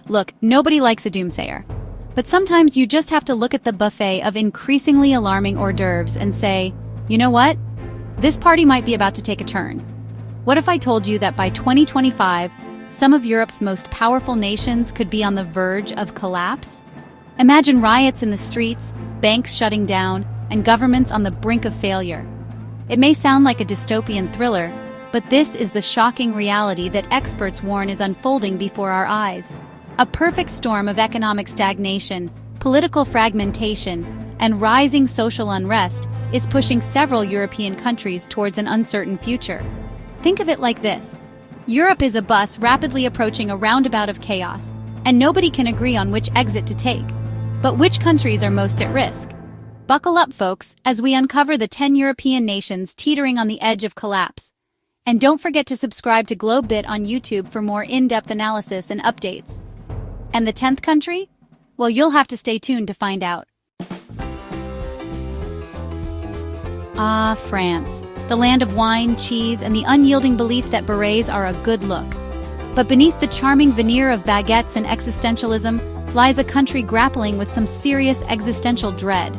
Look, nobody likes a doomsayer. But sometimes you just have to look at the buffet of increasingly alarming hors d'oeuvres and say, you know what? This party might be about to take a turn. What if I told you that by 2025, some of Europe's most powerful nations could be on the verge of collapse? Imagine riots in the streets, banks shutting down, and governments on the brink of failure. It may sound like a dystopian thriller, but this is the shocking reality that experts warn is unfolding before our eyes. A perfect storm of economic stagnation, political fragmentation, and rising social unrest is pushing several European countries towards an uncertain future. Think of it like this. Europe is a bus rapidly approaching a roundabout of chaos, and nobody can agree on which exit to take. But which countries are most at risk? Buckle up, folks, as we uncover the 10 European nations teetering on the edge of collapse. And don't forget to subscribe to GlobeBit on YouTube for more in-depth analysis and updates. And the 10th country? Well, you'll have to stay tuned to find out. Ah, France. The land of wine, cheese, and the unyielding belief that berets are a good look. But beneath the charming veneer of baguettes and existentialism lies a country grappling with some serious existential dread.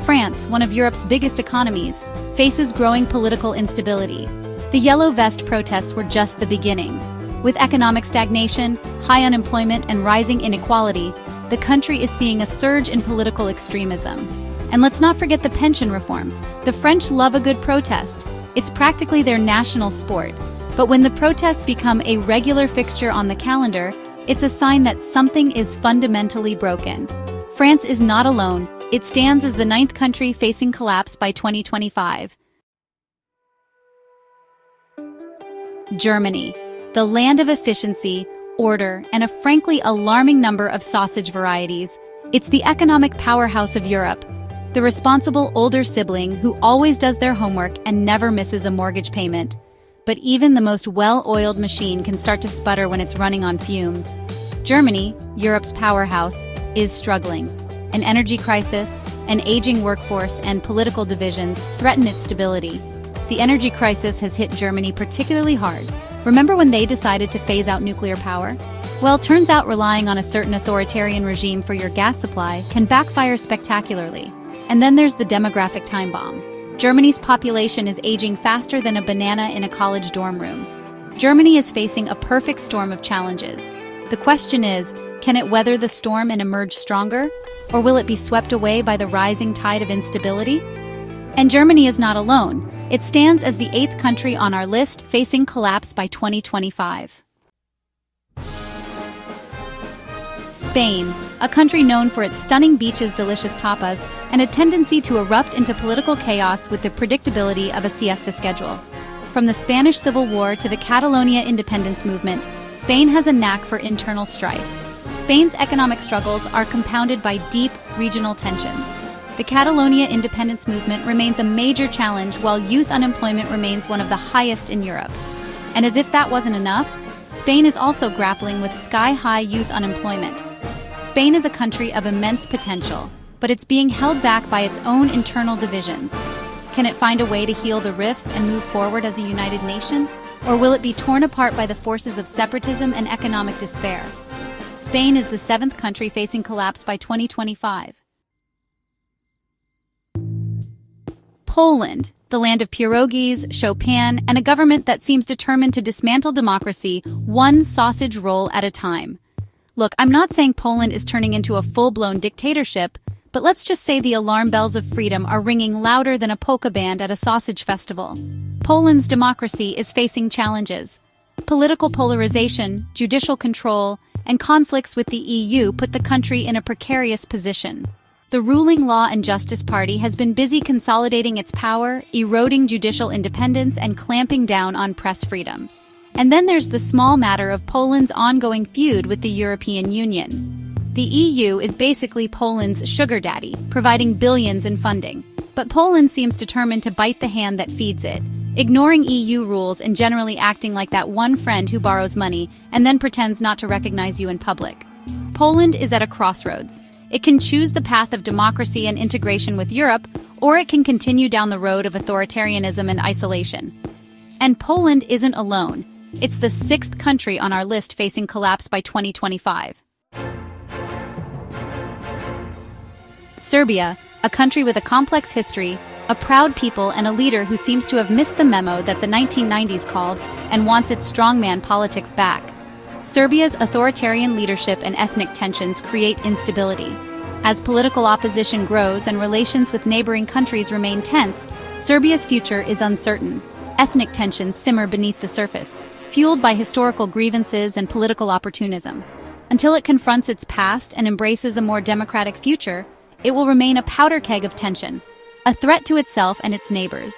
France, one of Europe's biggest economies, faces growing political instability. The Yellow Vest protests were just the beginning. With economic stagnation, high unemployment, and rising inequality, the country is seeing a surge in political extremism. And let's not forget the pension reforms. The French love a good protest. It's practically their national sport. But when the protests become a regular fixture on the calendar, it's a sign that something is fundamentally broken. France is not alone. It stands as the 9th country facing collapse by 2025. Germany, the land of efficiency, order, and a frankly alarming number of sausage varieties. It's the economic powerhouse of Europe. The responsible older sibling who always does their homework and never misses a mortgage payment. But even the most well-oiled machine can start to sputter when it's running on fumes. Germany, Europe's powerhouse, is struggling. An energy crisis, an aging workforce, and political divisions threaten its stability. The energy crisis has hit Germany particularly hard. Remember when they decided to phase out nuclear power? Well, turns out relying on a certain authoritarian regime for your gas supply can backfire spectacularly. And then there's the demographic time bomb. Germany's population is aging faster than a banana in a college dorm room. Germany is facing a perfect storm of challenges. The question is, can it weather the storm and emerge stronger? Or will it be swept away by the rising tide of instability? And Germany is not alone. It stands as the 8th country on our list facing collapse by 2025. Spain, a country known for its stunning beaches, delicious tapas, and a tendency to erupt into political chaos with the predictability of a siesta schedule. From the Spanish Civil War to the Catalonia independence movement, Spain has a knack for internal strife. Spain's economic struggles are compounded by deep regional tensions. The Catalonia independence movement remains a major challenge while youth unemployment remains one of the highest in Europe. And as if that wasn't enough, Spain is also grappling with sky-high youth unemployment. Spain is a country of immense potential, but it's being held back by its own internal divisions. Can it find a way to heal the rifts and move forward as a united nation? Or will it be torn apart by the forces of separatism and economic despair? Spain is the 7th country facing collapse by 2025. Poland, the land of pierogies, Chopin, and a government that seems determined to dismantle democracy one sausage roll at a time. Look, I'm not saying Poland is turning into a full-blown dictatorship, but let's just say the alarm bells of freedom are ringing louder than a polka band at a sausage festival. Poland's democracy is facing challenges. Political polarization, judicial control, and conflicts with the EU put the country in a precarious position. The ruling Law and Justice Party has been busy consolidating its power, eroding judicial independence, and clamping down on press freedom. And then there's the small matter of Poland's ongoing feud with the European Union. The EU is basically Poland's sugar daddy, providing billions in funding. But Poland seems determined to bite the hand that feeds it, ignoring EU rules and generally acting like that one friend who borrows money and then pretends not to recognize you in public. Poland is at a crossroads. It can choose the path of democracy and integration with Europe, or it can continue down the road of authoritarianism and isolation. And Poland isn't alone. It's the 6th country on our list facing collapse by 2025. Serbia, a country with a complex history, a proud people and a leader who seems to have missed the memo that the 1990s called and wants its strongman politics back. Serbia's authoritarian leadership and ethnic tensions create instability. As political opposition grows and relations with neighboring countries remain tense, Serbia's future is uncertain. Ethnic tensions simmer beneath the surface, fueled by historical grievances and political opportunism. Until it confronts its past and embraces a more democratic future, it will remain a powder keg of tension, a threat to itself and its neighbors.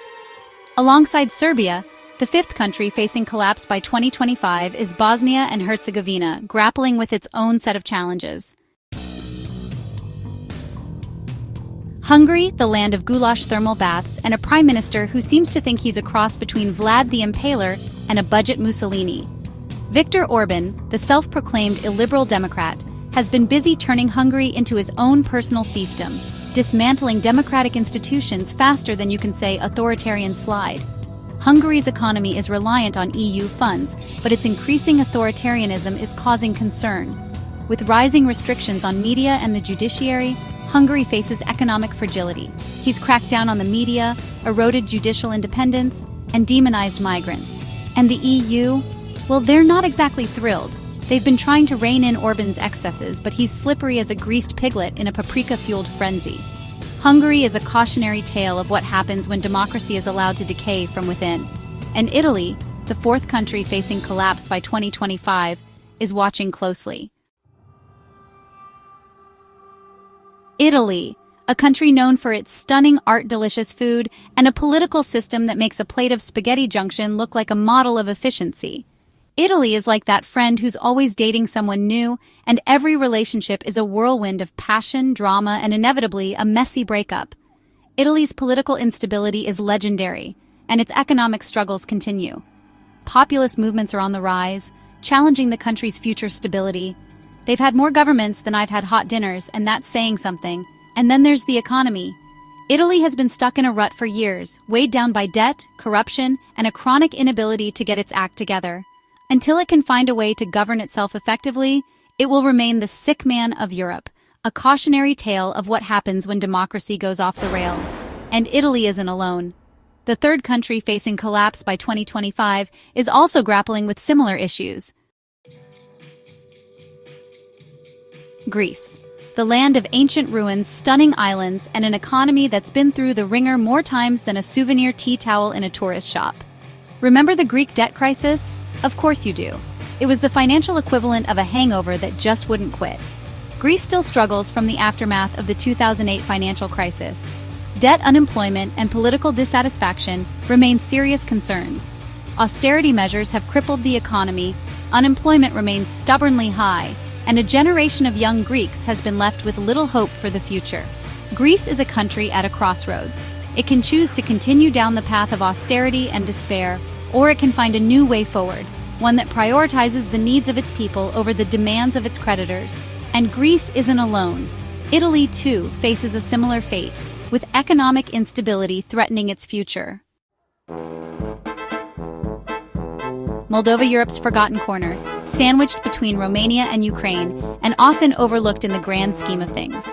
Alongside Serbia, the fifth country facing collapse by 2025 is Bosnia and Herzegovina, grappling with its own set of challenges. Hungary, the land of goulash thermal baths, and a prime minister who seems to think he's a cross between Vlad the Impaler and a budget Mussolini. Viktor Orban, the self-proclaimed illiberal Democrat, has been busy turning Hungary into his own personal fiefdom, dismantling democratic institutions faster than you can say authoritarian slide. Hungary's economy is reliant on EU funds, but its increasing authoritarianism is causing concern. With rising restrictions on media and the judiciary, Hungary faces economic fragility. He's cracked down on the media, eroded judicial independence, and demonized migrants. And the EU? Well, they're not exactly thrilled. They've been trying to rein in Orban's excesses, but he's slippery as a greased piglet in a paprika-fueled frenzy. Hungary is a cautionary tale of what happens when democracy is allowed to decay from within. And Italy, the fourth country facing collapse by 2025, is watching closely. Italy, a country known for its stunning art-delicious food and a political system that makes a plate of spaghetti junction look like a model of efficiency. Italy is like that friend who's always dating someone new, and every relationship is a whirlwind of passion, drama, and inevitably a messy breakup. Italy's political instability is legendary, and its economic struggles continue. Populist movements are on the rise, challenging the country's future stability. They've had more governments than I've had hot dinners, and that's saying something. And then there's the economy. Italy has been stuck in a rut for years, weighed down by debt, corruption, and a chronic inability to get its act together. Until it can find a way to govern itself effectively, it will remain the sick man of Europe, a cautionary tale of what happens when democracy goes off the rails. And Italy isn't alone. The third country facing collapse by 2025 is also grappling with similar issues. Greece, the land of ancient ruins, stunning islands, and an economy that's been through the ringer more times than a souvenir tea towel in a tourist shop. Remember the Greek debt crisis? Of course you do. It was the financial equivalent of a hangover that just wouldn't quit. Greece still struggles from the aftermath of the 2008 financial crisis. Debt, unemployment, and political dissatisfaction remain serious concerns. Austerity measures have crippled the economy, unemployment remains stubbornly high, and a generation of young Greeks has been left with little hope for the future. Greece is a country at a crossroads. It can choose to continue down the path of austerity and despair, or it can find a new way forward, one that prioritizes the needs of its people over the demands of its creditors. And Greece isn't alone. Italy, too, faces a similar fate, with economic instability threatening its future. Moldova, Europe's forgotten corner, sandwiched between Romania and Ukraine, and often overlooked in the grand scheme of things.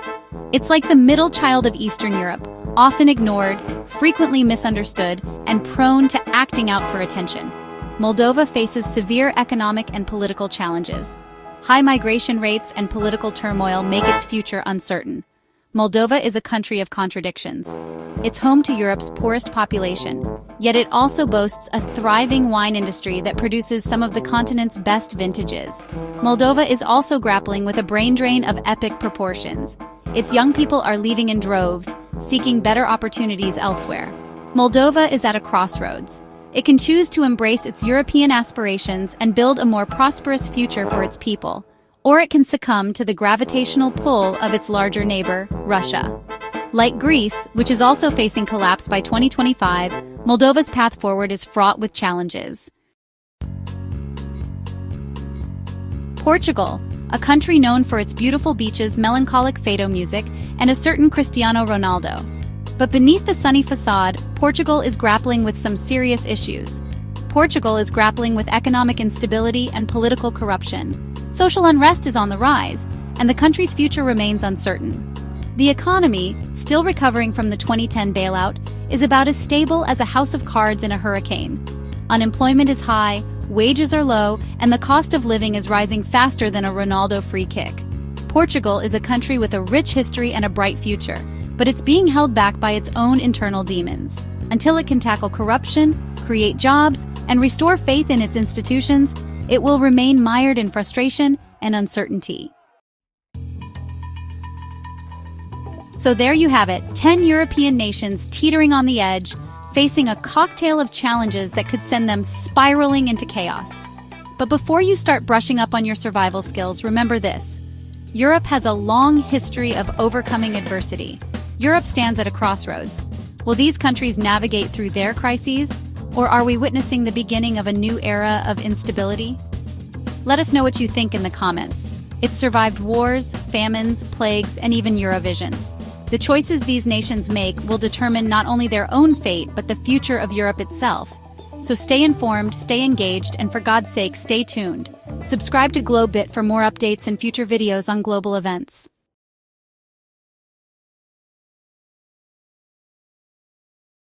It's like the middle child of Eastern Europe, often ignored, frequently misunderstood, and prone to acting out for attention. Moldova faces severe economic and political challenges. High migration rates and political turmoil make its future uncertain. Moldova is a country of contradictions. It's home to Europe's poorest population, yet it also boasts a thriving wine industry that produces some of the continent's best vintages. Moldova is also grappling with a brain drain of epic proportions. Its young people are leaving in droves, seeking better opportunities elsewhere. Moldova is at a crossroads. It can choose to embrace its European aspirations and build a more prosperous future for its people, or it can succumb to the gravitational pull of its larger neighbor, Russia. Like Greece, which is also facing collapse by 2025, Moldova's path forward is fraught with challenges. Portugal, a country known for its beautiful beaches, melancholic fado music, and a certain Cristiano Ronaldo. But beneath the sunny facade, Portugal is grappling with some serious issues. Portugal is grappling with economic instability and political corruption. Social unrest is on the rise, and the country's future remains uncertain. The economy, still recovering from the 2010 bailout, is about as stable as a house of cards in a hurricane. Unemployment is high, wages are low, and the cost of living is rising faster than a Ronaldo free kick. Portugal is a country with a rich history and a bright future, but it's being held back by its own internal demons. Until it can tackle corruption, create jobs, and restore faith in its institutions, it will remain mired in frustration and uncertainty. So there you have it, 10 European nations teetering on the edge, facing a cocktail of challenges that could send them spiraling into chaos. But before you start brushing up on your survival skills, remember this. Europe has a long history of overcoming adversity. Europe stands at a crossroads. Will these countries navigate through their crises, or are we witnessing the beginning of a new era of instability? Let us know what you think in the comments. It survived wars, famines, plagues, and even Eurovision. The choices these nations make will determine not only their own fate, but the future of Europe itself. So stay informed, stay engaged, and for God's sake, stay tuned. Subscribe to GlowBit for more updates and future videos on global events.